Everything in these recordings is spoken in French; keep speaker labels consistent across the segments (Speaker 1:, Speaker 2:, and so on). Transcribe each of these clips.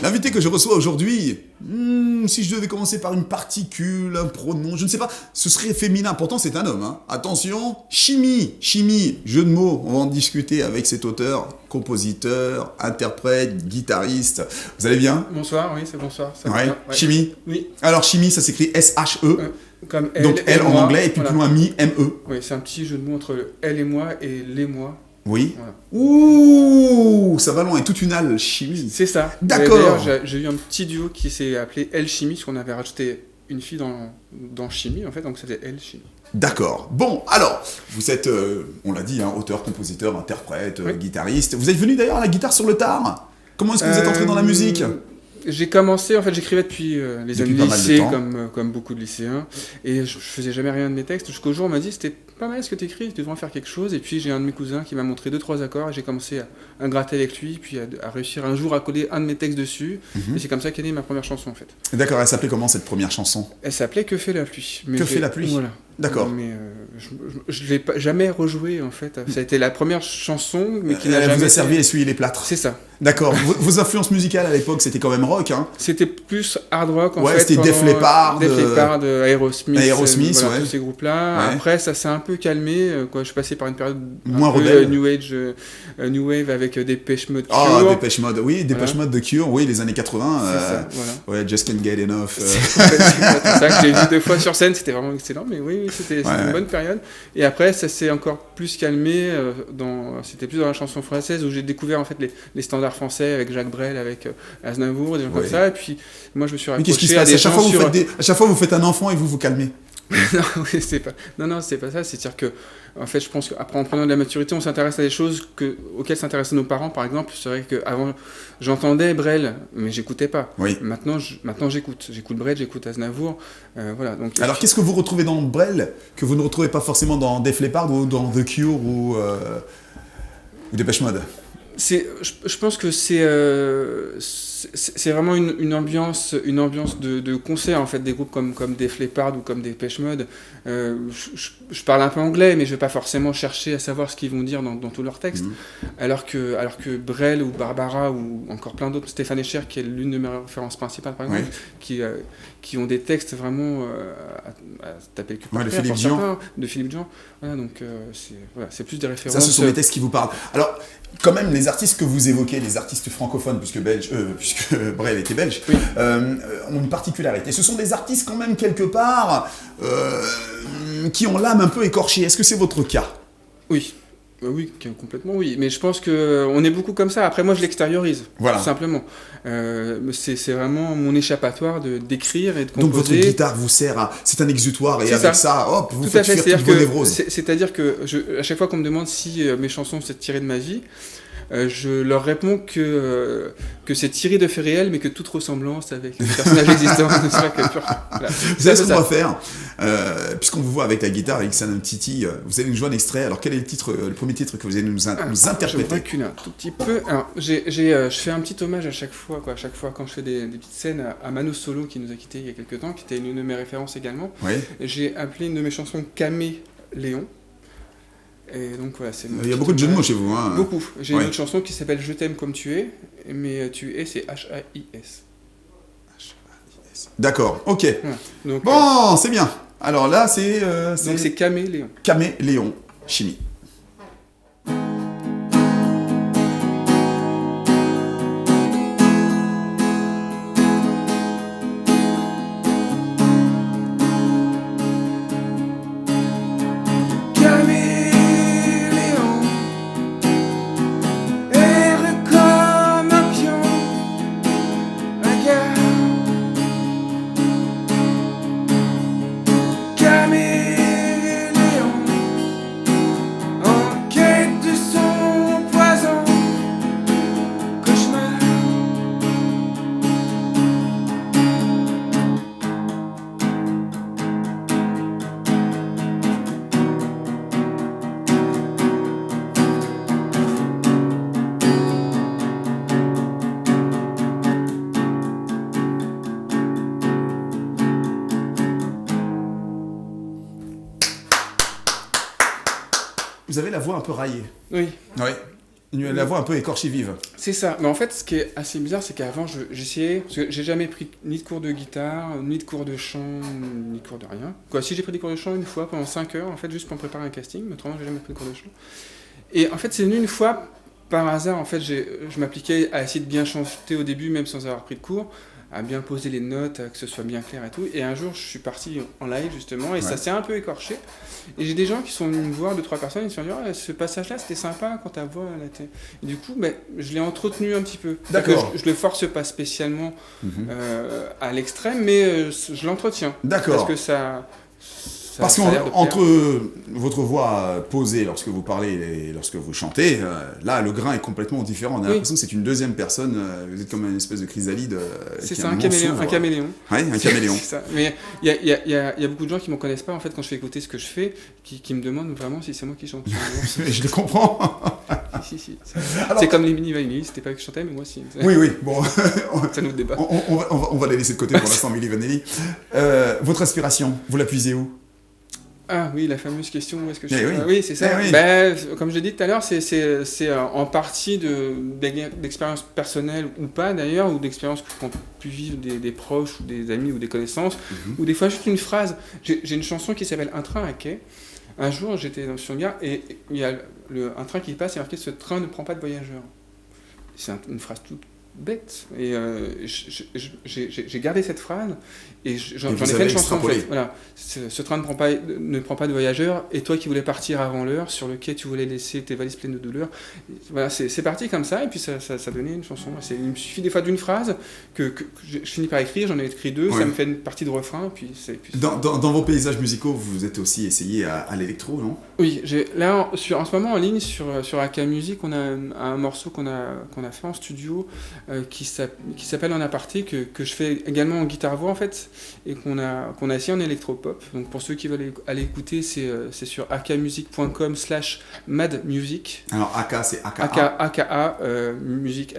Speaker 1: L'invité que je reçois aujourd'hui, si je devais commencer par une particule, un pronom, je ne sais pas, ce serait féminin, pourtant c'est un homme. Hein. Attention, chimie, jeu de mots, on va en discuter avec cet auteur, compositeur, interprète, guitariste. Vous allez bien ?
Speaker 2: Bonsoir, oui, c'est bonsoir. Ça va
Speaker 1: Ouais.
Speaker 2: bien, ouais.
Speaker 1: Chimie ?
Speaker 2: Oui.
Speaker 1: Alors chimie, ça s'écrit S-H-E,
Speaker 2: Comme elle,
Speaker 1: donc L en
Speaker 2: moi,
Speaker 1: anglais, et puis
Speaker 2: voilà.
Speaker 1: plus loin mi, M-E.
Speaker 2: Oui, c'est un petit jeu de mots entre le elle et moi et les moi.
Speaker 1: Oui.
Speaker 2: Voilà.
Speaker 1: Ouh, ça va loin, et toute une alchimie.
Speaker 2: C'est ça.
Speaker 1: D'accord.
Speaker 2: Et d'ailleurs, j'ai eu un petit duo qui s'est appelé Elle Chimie, parce qu'on avait rajouté une fille dans Chimie, en fait, donc c'était Elle Chimie.
Speaker 1: D'accord. Bon, alors, vous êtes, on l'a dit, hein, auteur, compositeur, interprète,
Speaker 2: Oui.
Speaker 1: guitariste. Vous êtes venu d'ailleurs à la guitarre sur le tard. Comment est-ce que vous êtes entré dans la musique ?
Speaker 2: J'ai commencé, en fait, j'écrivais depuis les années
Speaker 1: Depuis pas mal de
Speaker 2: lycée,
Speaker 1: temps.
Speaker 2: comme beaucoup de lycéens, et je faisais jamais rien de mes textes, jusqu'au jour où on m'a dit c'était pas mal ce que tu écris, tu devrais en faire quelque chose, et puis j'ai un de mes cousins qui m'a montré 2-3 accords, et j'ai commencé à gratter avec lui, puis à réussir un jour à coller un de mes texes dessus, et c'est comme ça qu'est née ma première chanson, en fait.
Speaker 1: D'accord, elle s'appelait comment cette première chanson ?
Speaker 2: Elle s'appelait Que fait la pluie. Mais
Speaker 1: Que fait la pluie ?
Speaker 2: Voilà.
Speaker 1: D'accord.
Speaker 2: Mais je l'ai jamais rejouée, en fait. Ça a été la première chanson, mais qui n'a
Speaker 1: Elle
Speaker 2: jamais
Speaker 1: vous a
Speaker 2: été-
Speaker 1: servi à essuyer les plâtres.
Speaker 2: C'est ça.
Speaker 1: D'accord. Vos influences musicales à l'époque, c'était quand même rock, hein ?
Speaker 2: C'était plus hard rock, en
Speaker 1: Ouais,
Speaker 2: fait.
Speaker 1: c'était Def Leppard,
Speaker 2: Def Leppard, Aerosmith,
Speaker 1: Aerosmith, ouais.
Speaker 2: tous ces groupes-là.
Speaker 1: Ouais.
Speaker 2: Après, ça s'est un peu calmé. Quoi. Je suis passé par une période
Speaker 1: Moins
Speaker 2: un peu
Speaker 1: rebelle.
Speaker 2: New Age, New Wave avec Dépêche Mode.
Speaker 1: Ah,
Speaker 2: Cure.
Speaker 1: Dépêche Mode, oui, Dépêche
Speaker 2: Voilà.
Speaker 1: Mode de Cure, oui, les années 80.
Speaker 2: C'est ça, voilà.
Speaker 1: Ouais, Just Can't Get Enough.
Speaker 2: C'est ça que j'ai vu 2 fois sur scène, c'était vraiment excellent, mais oui, c'était
Speaker 1: Ouais.
Speaker 2: une bonne période. Et après, ça s'est encore plus calmé, c'était plus dans la chanson française où j'ai découvert en fait les standards français avec Jacques Brel, avec Aznavour, des gens
Speaker 1: Ouais.
Speaker 2: comme ça. Et puis moi, je me suis
Speaker 1: Mais qu'est-ce qui se
Speaker 2: raccroché à
Speaker 1: passe
Speaker 2: des
Speaker 1: à chaque,
Speaker 2: gens
Speaker 1: fois,
Speaker 2: sur...
Speaker 1: à chaque fois, vous faites un enfant et vous vous calmez.
Speaker 2: non, oui, c'est pas... non, c'est pas ça. C'est-à-dire que, en fait, je pense qu'après, en prenant de la maturité, on s'intéresse à des choses auxquelles s'intéressaient nos parents, par exemple. C'est vrai qu'avant, j'entendais Brel, mais j'écoutais pas.
Speaker 1: Oui.
Speaker 2: Maintenant, j'écoute. J'écoute Brel, j'écoute Aznavour. Voilà. Donc,
Speaker 1: Alors, qu'est-ce que vous retrouvez dans Brel que vous ne retrouvez pas forcément dans Def Leppard ou dans The Cure ou Dépêche Mode ?
Speaker 2: je pense que c'est vraiment une ambiance de concert, en fait, des groupes comme Def Leppard ou comme Dépêche Mode. Je parle un peu anglais, mais je vais pas forcément chercher à savoir ce qu'ils vont dire dans tous leurs textes. Alors que Brel ou Barbara ou encore plein d'autres, Stéphane Escher, qui est l'une de mes références principales, par exemple, qui ont des textes vraiment à taper le cul par
Speaker 1: Ouais, de
Speaker 2: terre,
Speaker 1: Philippe
Speaker 2: pour
Speaker 1: Dian.
Speaker 2: certains, de Philippe Dian. Voilà, donc c'est plus des références.
Speaker 1: Ça, ce sont des textes qui vous parlent. Alors, quand même, les artistes que vous évoquez, les artistes francophones, puisque Brel était belge,
Speaker 2: Oui.
Speaker 1: ont une particularité. Ce sont des artistes quand même, quelque part, qui ont l'âme un peu écorchée. Est-ce que c'est votre cas ?
Speaker 2: Oui. Oui, complètement oui. Mais je pense qu'on est beaucoup comme ça. Après, moi, je l'extériorise,
Speaker 1: Voilà.
Speaker 2: tout simplement. C'est vraiment mon échappatoire d'écrire et de
Speaker 1: Donc
Speaker 2: composer.
Speaker 1: votre guitare vous sert à... C'est un exutoire et
Speaker 2: C'est
Speaker 1: avec
Speaker 2: ça.
Speaker 1: ça, hop, vous
Speaker 2: Tout à
Speaker 1: faites
Speaker 2: fait.
Speaker 1: fuir toutes vos névroses.
Speaker 2: C'est-à-dire que à chaque fois qu'on me demande si mes chansons sont tirées de ma vie, je leur réponds que c'est tiré de faits réels, mais que toute ressemblance avec les personnages existants ne serait que pure. Voilà.
Speaker 1: Vous savez ce qu'on va faire puisqu'on vous voit avec la guitare, avec Xanon Titi, vous allez nous jouer un extrait. Alors quel est le premier titre que vous allez nous
Speaker 2: Je
Speaker 1: interpréter ?
Speaker 2: recule un tout petit peu. Alors, je fais un petit hommage à chaque fois, quoi. À chaque fois quand je fais des petites scènes à Mano Solo, qui nous a quittés il y a quelques temps, qui était une de mes références également.
Speaker 1: Oui.
Speaker 2: J'ai appelé une de mes chansons Caméléon. Et donc voilà, c'est
Speaker 1: Il y a beaucoup de jeux de mots chez vous. Hein.
Speaker 2: Beaucoup. J'ai
Speaker 1: Ouais.
Speaker 2: une autre chanson qui s'appelle Je t'aime comme tu es, mais tu es, c'est H-A-I-S.
Speaker 1: D'accord, ok.
Speaker 2: Voilà. Donc,
Speaker 1: Bon, c'est bien. Alors là, c'est
Speaker 2: donc c'est Caméléon.
Speaker 1: Caméléon, chimie.
Speaker 2: Caméléon, erre comme un pion, un gars. Caméléon,
Speaker 1: voix un peu raillée.
Speaker 2: Oui.
Speaker 1: Ouais. La voix un peu écorchée vive.
Speaker 2: C'est ça. Mais en fait, ce qui est assez bizarre, c'est qu'avant, j'essayais... Parce que j'ai jamais pris ni de cours de guitare, ni de cours de chant, ni de cours de rien. Quoi, si j'ai pris des cours de chant une fois pendant 5 heures, en fait, juste pour me préparer un casting, mais autrement, j'ai jamais pris de cours de chant. Et en fait, c'est venu une fois, par hasard, en fait, je m'appliquais à essayer de bien chanter au début, même sans avoir pris de cours, à bien poser les notes, à que ce soit bien clair et tout. Et un jour, je suis parti en live, justement, et ça s'est un peu écorché. Et j'ai des gens qui sont venus me voir, 2-3 personnes, ils se sont dit « ce passage-là, c'était sympa quand ta voix... » Et du coup, je l'ai entretenu un petit peu.
Speaker 1: D'accord.
Speaker 2: Je le force pas spécialement à l'extrême, mais je l'entretiens.
Speaker 1: D'accord.
Speaker 2: Parce que ça
Speaker 1: Parce qu'entre votre voix posée lorsque vous parlez et lorsque vous chantez, là, le grain est complètement différent. On a l'impression que c'est une deuxième personne. Vous êtes comme une espèce de chrysalide.
Speaker 2: C'est ça, un caméléon.
Speaker 1: Oui, un caméléon.
Speaker 2: C'est ça. Mais il y a beaucoup de gens qui ne me connaissent pas, en fait, quand je fais écouter ce que je fais, qui me demandent vraiment si c'est moi qui chante.
Speaker 1: Je le comprends.
Speaker 2: Si. C'est comme les mini Vanilli, c'était pas eux qui chantaient, mais moi si.
Speaker 1: Oui, bon.
Speaker 2: C'est un autre débat.
Speaker 1: On va les laisser de côté pour l'instant, Milli Vanilli. Votre inspiration, vous la puisez où ?
Speaker 2: Ah oui, la fameuse question, où est-ce que je suis ?
Speaker 1: Oui.
Speaker 2: Oui, c'est ça.
Speaker 1: Oui.
Speaker 2: Comme je l'ai dit tout à l'heure, c'est en partie d'expérience personnelle ou pas d'ailleurs, ou d'expériences qu'ont pu vivre des proches, ou des amis, ou des connaissances, ou des fois juste une phrase. J'ai une chanson qui s'appelle « Un train à quai ». Un jour, j'étais sur une gare et il y a un train qui passe, il y a marqué « Ce train ne prend pas de voyageurs ». C'est une phrase toute bête. Et j'ai gardé cette phrase et j'en ai fait une chanson. En fait. Voilà. Ce train ne prend pas de voyageurs, et toi qui voulais partir avant l'heure, sur le quai tu voulais laisser tes valises pleines de douleur. Voilà, c'est parti comme ça, et puis ça donnait une chanson. Il me suffit des fois d'une phrase que je finis par écrire, j'en ai écrit 2, ça me fait une partie de refrain. Puis
Speaker 1: dans vos paysages musicaux, vous êtes aussi essayé à l'électro, non ?
Speaker 2: Oui, là en ce moment en ligne sur AK Music, on a un morceau qu'on a fait en studio qui s'appelle En aparté, que je fais également en guitare-voix en fait, et qu'on a essayé en électropop. Donc pour ceux qui veulent aller écouter, c'est sur akmusic.com/madmusic.
Speaker 1: Alors AK c'est AKA.
Speaker 2: AKA music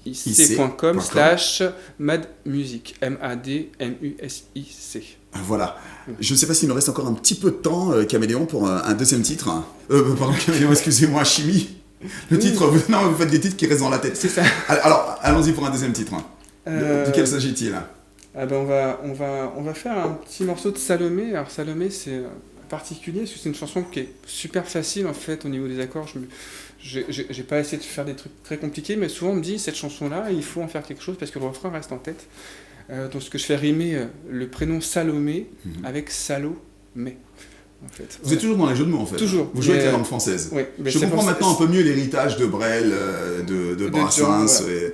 Speaker 2: music.com/madmusic MADMUSIC.
Speaker 1: Voilà. Je ne sais pas s'il nous reste encore un petit peu de temps, Caméléon, pour un deuxième titre. Pardon, Caméléon, excusez-moi, Chimie. Le titre, vous faites des titres qui restent dans la tête.
Speaker 2: C'est ça.
Speaker 1: Alors, allons-y pour un deuxième titre. De quel s'agit-il ?
Speaker 2: On va faire un petit morceau de Salomé. Alors Salomé, c'est particulier parce que c'est une chanson qui est super facile en fait au niveau des accords. J'ai pas essayé de faire des trucs très compliqués, mais souvent on me dit cette chanson-là, il faut en faire quelque chose parce que le refrain reste en tête. Donc ce que je fais rimer le prénom Salomé avec Salomé. En fait.
Speaker 1: Vous êtes toujours dans les jeux de mots en fait.
Speaker 2: Toujours.
Speaker 1: Vous jouez avec la langue française.
Speaker 2: Oui,
Speaker 1: je comprends maintenant un peu mieux l'héritage de Brel, de Brassens.
Speaker 2: Voilà.
Speaker 1: Et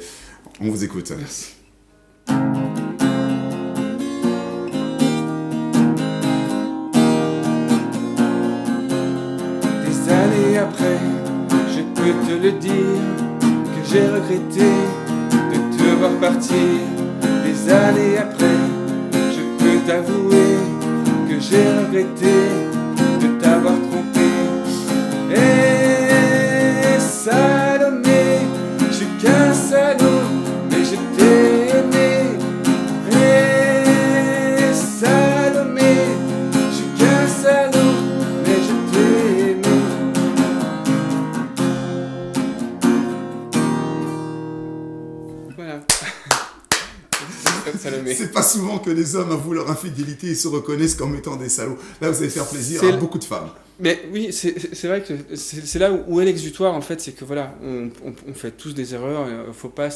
Speaker 1: on vous écoute.
Speaker 2: Merci. Des années après, je peux te le dire, que j'ai regretté de te voir partir. Des années après, je peux t'avouer que j'ai regretté de t'avoir trompé. Et Salomé, je suis qu'un salaud, mais je t'ai aimé. Et Salomé, je suis qu'un salaud, mais je t'ai aimé. Voilà.
Speaker 1: C'est pas souvent que les hommes avouent leur infidélité et se reconnaissent comme étant des salauds. Là, vous allez faire plaisir à beaucoup de femmes.
Speaker 2: Mais oui, c'est vrai que c'est là où est l'exutoire en fait, c'est que voilà, on fait tous des erreurs, faut pas...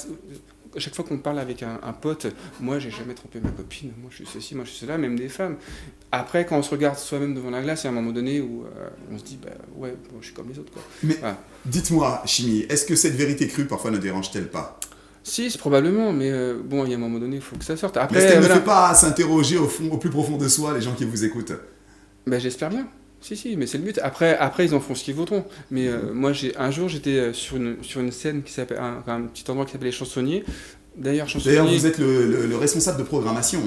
Speaker 2: Chaque fois qu'on parle avec un pote, moi j'ai jamais trompé ma copine, moi je suis ceci, moi je suis cela, même des femmes. Après, quand on se regarde soi-même devant la glace, il y a un moment donné où on se dit, ouais, bon, je suis comme les autres quoi.
Speaker 1: Mais
Speaker 2: voilà.
Speaker 1: Dites-moi, Chimie, est-ce que cette vérité crue parfois ne dérange-t-elle pas ?
Speaker 2: Si, c'est probablement, mais bon, il y a un moment donné, il faut que ça sorte. Après,
Speaker 1: mais est-ce qu'elle ne fait pas s'interroger au plus profond de soi les gens qui vous écoutent ?
Speaker 2: J'espère bien. Si, mais c'est le but. Après, ils en font ce qu'ils voudront. Mais moi, un jour, j'étais sur une scène qui s'appelle un petit endroit qui s'appelle les Chansonniers. D'ailleurs,
Speaker 1: vous êtes le responsable de programmation.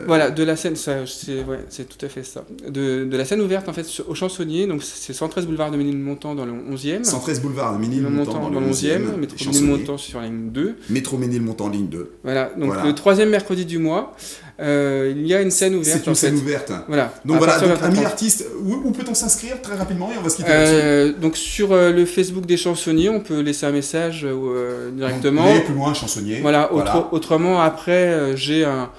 Speaker 2: Voilà, de la scène, c'est tout à fait ça. De la scène ouverte, en fait, au Chansonnier, donc c'est 113 boulevard de Ménilmontant dans le 11e.
Speaker 1: 113 boulevard de Ménilmontant dans le 11e.
Speaker 2: Métro Ménilmontant sur la ligne 2.
Speaker 1: Métro Ménilmontant, ligne 2.
Speaker 2: Voilà, donc le troisième mercredi du mois. Il y a une scène ouverte.
Speaker 1: C'est une scène ouverte.
Speaker 2: Voilà.
Speaker 1: Donc voilà, donc, amis artistes, où peut-on s'inscrire très rapidement et on va se quitter là-dessus.
Speaker 2: Donc sur le Facebook des chansonniers, on peut laisser un message directement.
Speaker 1: Donc, plus loin, chansonnier.
Speaker 2: Voilà. Autrement, après, j'ai un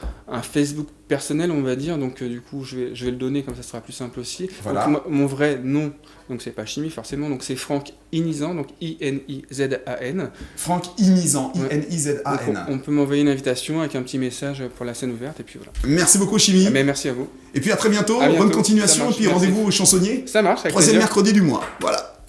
Speaker 2: Facebook personnel, on va dire, donc du coup je vais le donner, comme ça sera plus simple aussi.
Speaker 1: Voilà.
Speaker 2: Donc, mon vrai nom, donc c'est pas Chimie forcément, donc c'est Franck Inizan, donc I-N-I-Z-A-N.
Speaker 1: Franck Inizan, I-N-I-Z-A-N.
Speaker 2: On peut m'envoyer une invitation avec un petit message pour la scène ouverte, et puis voilà.
Speaker 1: Merci beaucoup, Chimie.
Speaker 2: Mais merci à vous.
Speaker 1: Et puis à très bientôt, bonne continuation, et puis rendez-vous au chansonnier.
Speaker 2: Ça marche, avec
Speaker 1: 3e
Speaker 2: plaisir.
Speaker 1: mercredi du mois. Voilà.